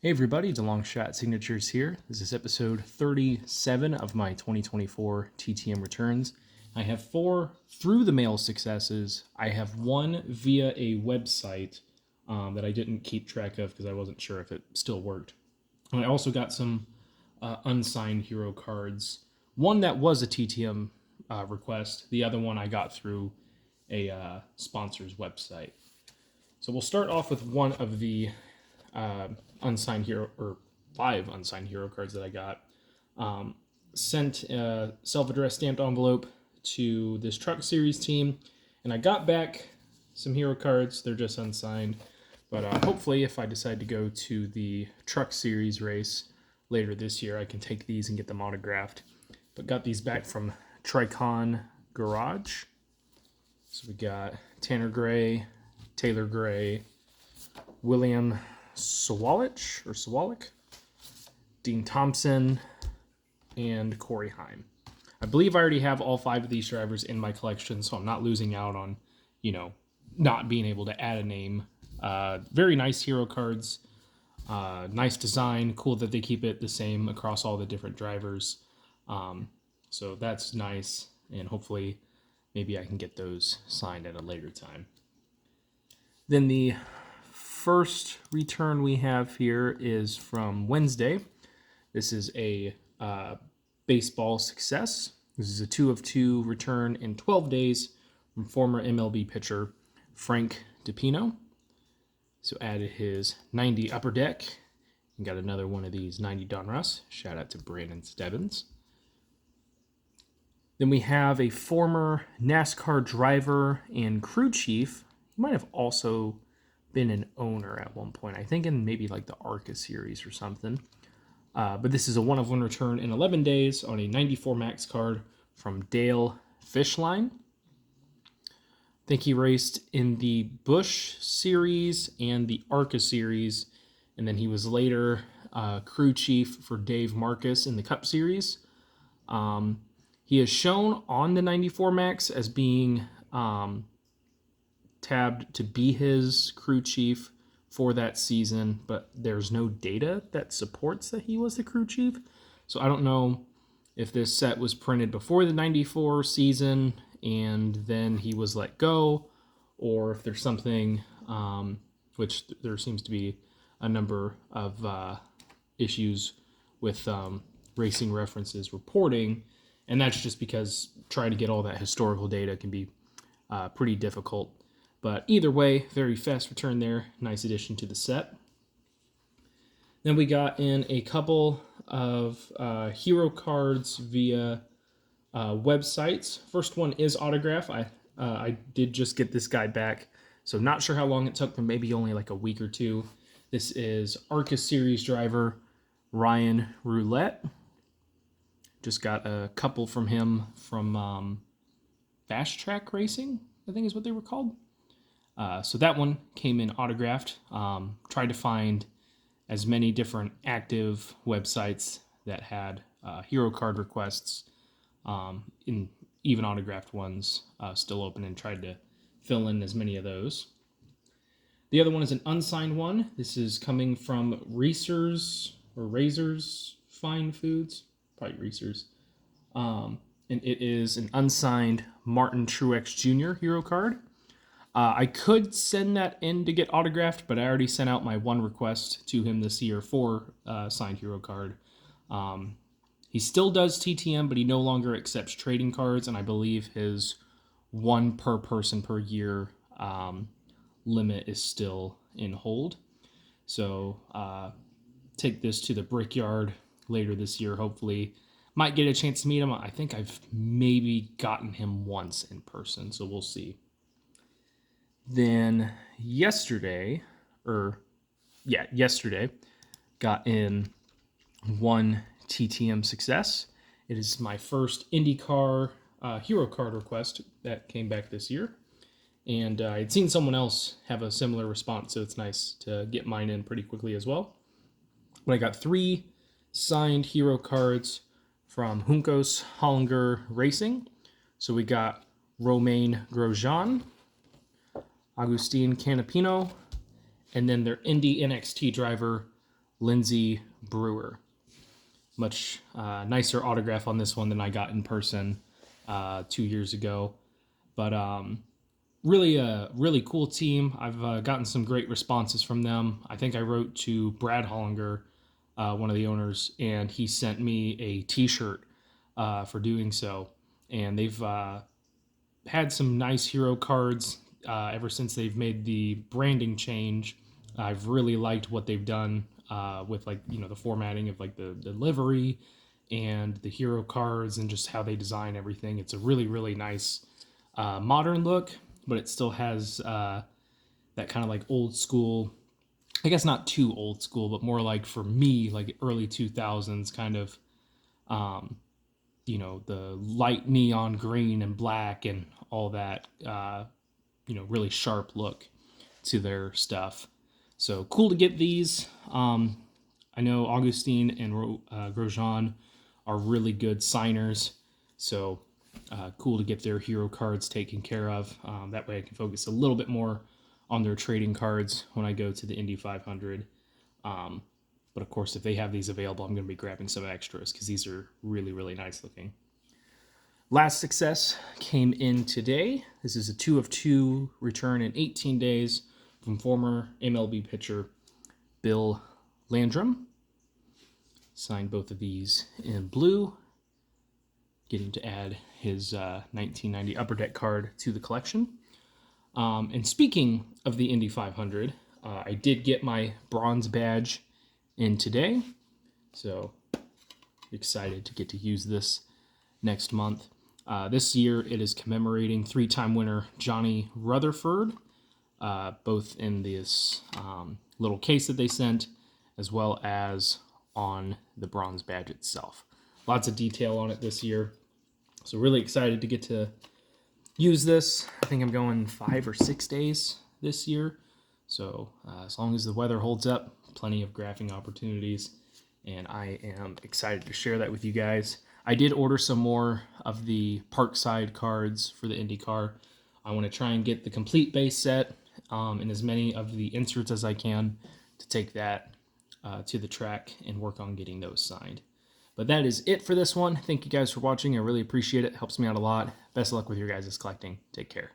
Hey everybody, DeLong Shot Signatures here. This is episode 37 of my 2024 TTM returns. I have 4 through the mail successes. I have 1 via a website that I didn't keep track of because I wasn't sure if it still worked. And I also got some unsigned hero cards. One that was a TTM request. The other one I got through a sponsor's website. So we'll start off with one of the unsigned hero, or 5 unsigned hero cards that I got. Sent a self-addressed stamped envelope to this Truck Series team, and I got back some hero cards. They're just unsigned, but hopefully if I decide to go to the Truck Series race later this year, I can take these and get them autographed. But got these back from Tricon Garage. So we got Tanner Gray, Taylor Gray, William Sawalik, Dean Thompson, and Corey Heim. I believe I already have all 5 of these drivers in my collection, so I'm not losing out on, not being able to add a name. Very nice hero cards. Nice design. Cool that they keep it the same across all the different drivers. So that's nice, and hopefully maybe I can get those signed at a later time. Then the first return we have here is from Wednesday. This is a baseball success. This is a 2 of 2 return in 12 days from former MLB pitcher Frank DiPino. So added his 90 upper deck and got another one of these 90 Donruss. Shout out to Brandon Stebbins. Then we have a former NASCAR driver and crew chief. He might have also been an owner at one point, I think in maybe like the ARCA series or something. But this is a 1-of-1 return in 11 days on a 94 max card from Dale Fishline. I think he raced in the Busch series and the ARCA series, and then he was later crew chief for Dave Marcus in the Cup series. He is shown on the 94 max as being tabbed to be his crew chief for that season, but there's no data that supports that he was the crew chief. So I don't know if this set was printed before the 94 season and then he was let go, or if there's something, which there seems to be a number of issues with Racing References reporting, and that's just because trying to get all that historical data can be pretty difficult. But either way, very fast return there. Nice addition to the set. Then we got in a couple of hero cards via websites. First one is autograph. I did just get this guy back, so not sure how long it took, but maybe only like a week or 2. This is ARCA Series driver Ryan Roulette. Just got a couple from him from Fast Track Racing, I think is what they were called. So that one came in autographed. Tried to find as many different active websites that had hero card requests, in even autographed ones still open, and tried to fill in as many of those. The other one is an unsigned one. This is coming from Razors Fine Foods, probably Reese's. And it is an unsigned Martin Truex Jr. hero card. I could send that in to get autographed, but I already sent out my 1 request to him this year for signed hero card. He still does TTM, but he no longer accepts trading cards, and I believe his 1 per person per year limit is still in hold. So take this to the Brickyard later this year, hopefully. Might get a chance to meet him. I think I've maybe gotten him once in person, so we'll see. Then yesterday, got in 1 TTM success. It is my first IndyCar hero card request that came back this year. And I'd seen someone else have a similar response, so it's nice to get mine in pretty quickly as well. But I got 3 signed hero cards from Juncos Hollinger Racing. So we got Romain Grosjean, Agustin Canapino, and then their Indy NXT driver, Lindsey Brewer. Much nicer autograph on this one than I got in person 2 years ago. But really a really cool team. I've gotten some great responses from them. I think I wrote to Brad Hollinger, one of the owners, and he sent me a T-shirt for doing so. And they've had some nice hero cards ever since they've made the branding change. I've really liked what they've done with like the formatting of like the livery and the hero cards and just how they design everything. It's a really nice modern look, but it still has that kind of like old school. I guess not too old school, but more like for me, like early 2000s kind of the light neon green and black and all that, really sharp look to their stuff. So cool to get these. I know Augustine and Grosjean are really good signers. So cool to get their hero cards taken care of. That way I can focus a little bit more on their trading cards when I go to the Indy 500. But of course, if they have these available, I'm going to be grabbing some extras because these are really nice looking. Last success came in today. This is a 2 of 2 return in 18 days from former MLB pitcher Bill Landrum. Signed both of these in blue. Getting to add his 1990 Upper Deck card to the collection. And speaking of the Indy 500, I did get my bronze badge in today. So excited to get to use this next month. This year it is commemorating 3-time winner Johnny Rutherford, both in this little case that they sent, as well as on the bronze badge itself. Lots of detail on it this year. So really excited to get to use this. I think I'm going 5 or 6 days this year. So as long as the weather holds up, plenty of graphing opportunities. And I am excited to share that with you guys. I did order some more of the Parkside cards for the IndyCar. I want to try and get the complete base set and as many of the inserts as I can to take that to the track and work on getting those signed. But that is it for this one. Thank you guys for watching. I really appreciate it. It helps me out a lot. Best of luck with your guys' collecting. Take care.